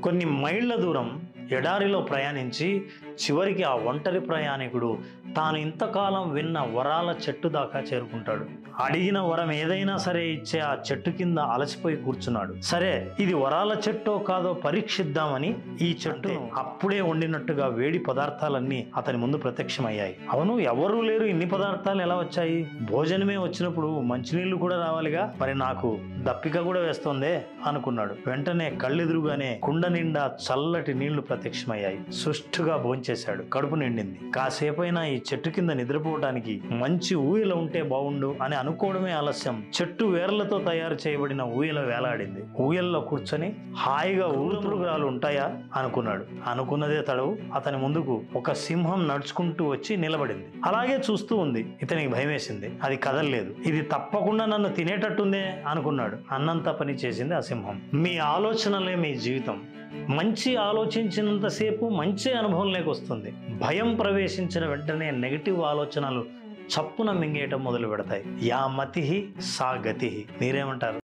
కొన్ని మైళ్ళ దూరం ఎడారిలో ప్రయాణించి చివరికి ఆ ఒంటరి ప్రయాణికుడు తాను ఇంతకాలం విన్న వరాల చెట్టు దాకా చేరుకుంటాడు. అడిగిన వరం ఏదైనా సరే ఇచ్చే ఆ చెట్టు కింద అలసిపోయి కూర్చున్నాడు. సరే, ఇది వరాల చెట్టో కాదో పరీక్షిద్దామని ఈ చెట్టు అప్పుడే వండినట్టుగా వేడి పదార్థాలన్నీ అతని ముందు ప్రత్యక్షమయ్యాయి. అవును, ఎవరూ లేరు, ఇన్ని పదార్థాలు ఎలా వచ్చాయి? భోజనమే వచ్చినప్పుడు మంచినీళ్లు కూడా రావాలిగా, మరి నాకు దప్పిక కూడా వేస్తోందే అనుకున్నాడు. వెంటనే కళ్ళెదురుగానే కుండ నిండా చల్లటి నీళ్లు ప్రత్యక్షమయ్యాయి. సుష్టుగా భోంచేశాడు. కడుపు నిండింది. కాసేపైనా ఈ చెట్టు కింద నిద్రపోవటానికి మంచి ఊయల ఉంటే బావుండు అని అనుకోవడమే ఆలస్యం. చెట్టు వేర్లతో తయారు చేయబడిన ఊయల వేలాడింది. ఊయల్లో కూర్చొని హాయిగా ఊరమృగాలు ఉంటాయా అనుకున్నాడు. అనుకున్నదే తడవు. అతని ముందుకు ఒక సింహం నడుచుకుంటూ వచ్చి నిలబడింది. అలాగే చూస్తూ ఉంది. ఇతనికి భయమేసింది. అది కదలలేదు. ఇది తప్పకుండా నన్ను తినేటట్టుందే అనుకున్నాడు. అన్నంత పని చేసింది ఆ సింహం. మీ ఆలోచనలే మీ జీవితం. మంచి ఆలోచించినంతసేపు మంచి అనుభవం లేకొస్తుంది. భయం ప్రవేశించిన వెంటనే నెగటివ్ ఆలోచనలు చప్పున మింగేయటం మొదలు పెడతాయి. యా మతిహి సా గతిహి. మీరేమంటారు?